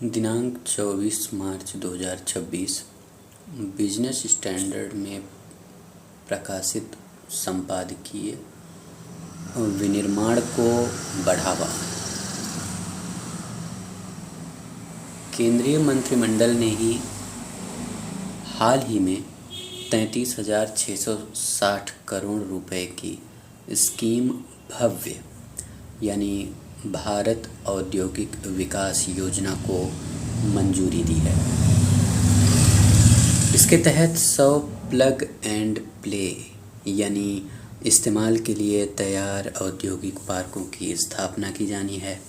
दिनांक 24 मार्च 2026 business standard में प्रकाशित संपादकीय विनिर्माण को बढ़ावा। केंद्रीय मंत्रिमंडल ने हाल ही में 33,660 करोड़ रुपए की स्कीम भव्य यानी भारत औद्योगिक विकास योजना को मंजूरी दी है। इसके तहत 100 प्लग एंड प्ले यानी इस्तेमाल के लिए तैयार औद्योगिक पार्कों की स्थापना की जानी है।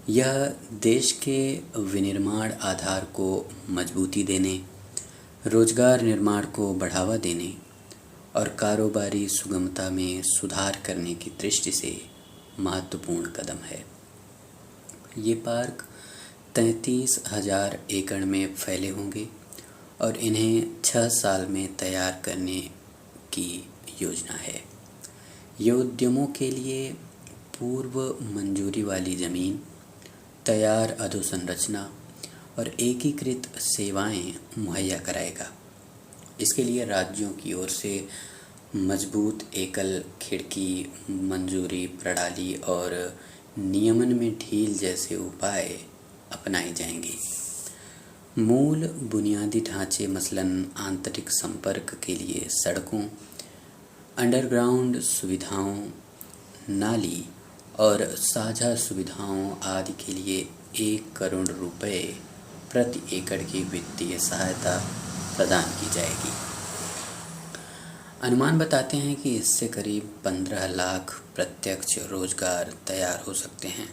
यह देश के विनिर्माण आधार को मजबूती देने, रोजगार निर्माण को बढ़ावा देने और कारोबारी सुगमता में सुधार करने की दृष्टि से महत्वपूर्ण कदम है। ये पार्क 33,000 एकड़ में फैले होंगे और इन्हें 6 साल में तैयार करने की योजना है। ये उद्यमों के लिए पूर्व मंजूरी वाली ज़मीन, तैयार अधोसंरचना और एकीकृत सेवाएं मुहैया कराएगा। इसके लिए राज्यों की ओर से मजबूत एकल खिड़की मंजूरी प्रणाली और नियमन में ढील जैसे उपाय अपनाए जाएंगे। मूल बुनियादी ढांचे मसलन आंतरिक संपर्क के लिए सड़कों, अंडरग्राउंड सुविधाओं, नाली और साझा सुविधाओं आदि के लिए 1 करोड़ रुपए प्रति एकड़ की वित्तीय सहायता प्रदान की जाएगी। अनुमान बताते हैं कि इससे करीब 15 लाख प्रत्यक्ष रोजगार तैयार हो सकते हैं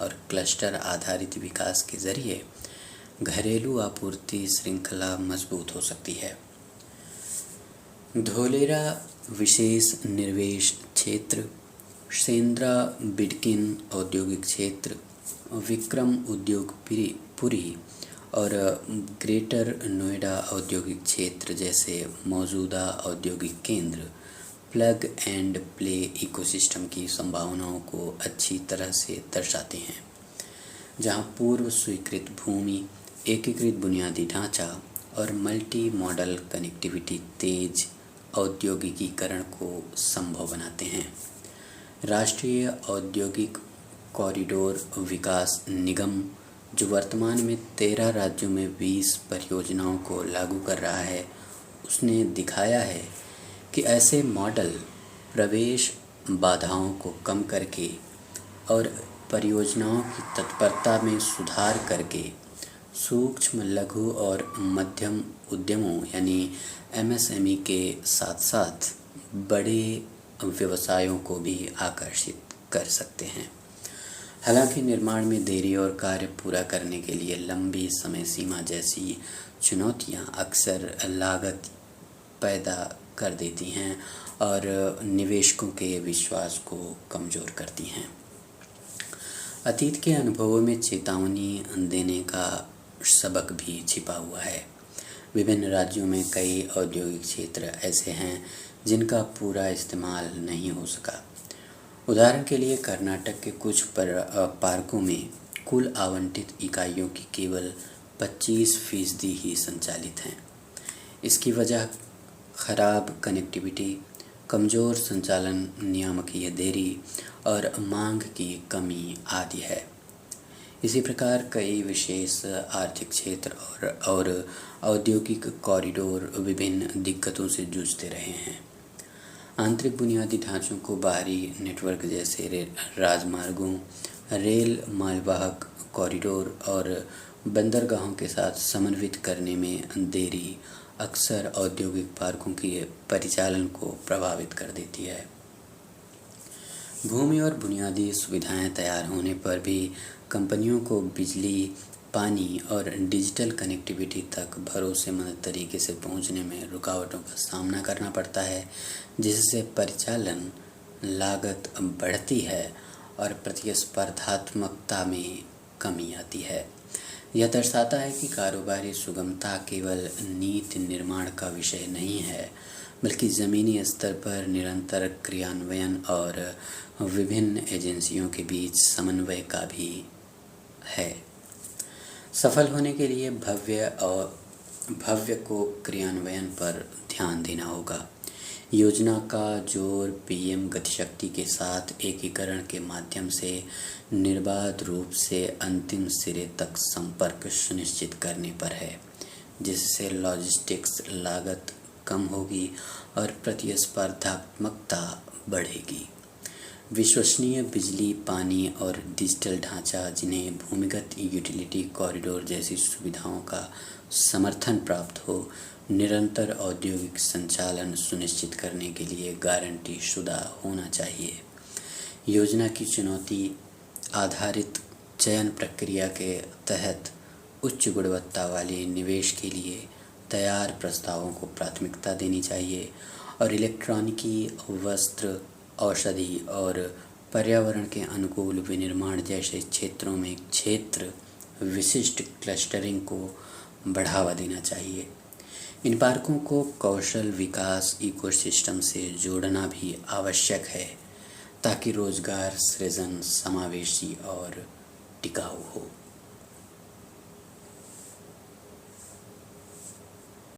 और क्लस्टर आधारित विकास के जरिए घरेलू आपूर्ति श्रृंखला मजबूत हो सकती है। धोलेरा विशेष निवेश क्षेत्र, सेंद्रा बिडकिन औद्योगिक क्षेत्र, विक्रम उद्योगपुरी और ग्रेटर नोएडा औद्योगिक क्षेत्र जैसे मौजूदा औद्योगिक केंद्र प्लग एंड प्ले इकोसिस्टम की संभावनाओं को अच्छी तरह से दर्शाते हैं, जहां पूर्व स्वीकृत भूमि, एकीकृत बुनियादी ढांचा और मल्टी मॉडल कनेक्टिविटी तेज औद्योगिकीकरण को संभव बनाते हैं। राष्ट्रीय औद्योगिक कॉरिडोर विकास निगम, जो वर्तमान में 13 राज्यों में 20 परियोजनाओं को लागू कर रहा है, उसने दिखाया है कि ऐसे मॉडल प्रवेश बाधाओं को कम करके और परियोजनाओं की तत्परता में सुधार करके सूक्ष्म, लघु और मध्यम उद्यमों यानी MSME के साथ साथ बड़े व्यवसायों को भी आकर्षित कर सकते हैं। हालांकि निर्माण में देरी और कार्य पूरा करने के लिए लंबी समय सीमा जैसी चुनौतियां अक्सर लागत पैदा कर देती हैं और निवेशकों के विश्वास को कमज़ोर करती हैं। अतीत के अनुभवों में चेतावनी देने का सबक भी छिपा हुआ है। विभिन्न राज्यों में कई औद्योगिक क्षेत्र ऐसे हैं जिनका पूरा इस्तेमाल नहीं हो सका। उदाहरण के लिए कर्नाटक के कुछ पार्कों में कुल आवंटित इकाइयों की केवल 25% ही संचालित हैं। इसकी वजह खराब कनेक्टिविटी, कमज़ोर संचालन, नियामकीय देरी और मांग की कमी आदि है। इसी प्रकार कई विशेष आर्थिक क्षेत्र और औद्योगिक कॉरिडोर विभिन्न दिक्कतों से जूझते रहे हैं। आंतरिक बुनियादी ढांचों को बाहरी नेटवर्क जैसे राजमार्गों, रेल मालवाहक कॉरिडोर और बंदरगाहों के साथ समन्वित करने में देरी अक्सर औद्योगिक पार्कों के परिचालन को प्रभावित कर देती है। भूमि और बुनियादी सुविधाएं तैयार होने पर भी कंपनियों को बिजली, पानी और डिजिटल कनेक्टिविटी तक भरोसेमंद तरीके से पहुंचने में रुकावटों का सामना करना पड़ता है, जिससे परिचालन लागत बढ़ती है और प्रतिस्पर्धात्मकता में कमी आती है। यह दर्शाता है कि कारोबारी सुगमता केवल नीति निर्माण का विषय नहीं है, बल्कि ज़मीनी स्तर पर निरंतर क्रियान्वयन और विभिन्न एजेंसियों के बीच समन्वय का भी है। सफल होने के लिए भव्य को क्रियान्वयन पर ध्यान देना होगा। योजना का जोर पीएम गतिशक्ति के साथ एकीकरण के माध्यम से निर्बाध रूप से अंतिम सिरे तक संपर्क सुनिश्चित करने पर है, जिससे लॉजिस्टिक्स लागत कम होगी और प्रतिस्पर्धात्मकता बढ़ेगी। विश्वसनीय बिजली, पानी और डिजिटल ढांचा, जिन्हें भूमिगत यूटिलिटी कॉरिडोर जैसी सुविधाओं का समर्थन प्राप्त हो, निरंतर औद्योगिक संचालन सुनिश्चित करने के लिए गारंटी शुदा होना चाहिए। योजना की चुनौती आधारित चयन प्रक्रिया के तहत उच्च गुणवत्ता वाले निवेश के लिए तैयार प्रस्तावों को प्राथमिकता देनी चाहिए और इलेक्ट्रॉनिकी, वस्त्र, औषधि और पर्यावरण के अनुकूल विनिर्माण जैसे क्षेत्रों में क्षेत्र विशिष्ट क्लस्टरिंग को बढ़ावा देना चाहिए। इन पार्कों को कौशल विकास इकोसिस्टम से जोड़ना भी आवश्यक है ताकि रोजगार सृजन समावेशी और टिकाऊ हो।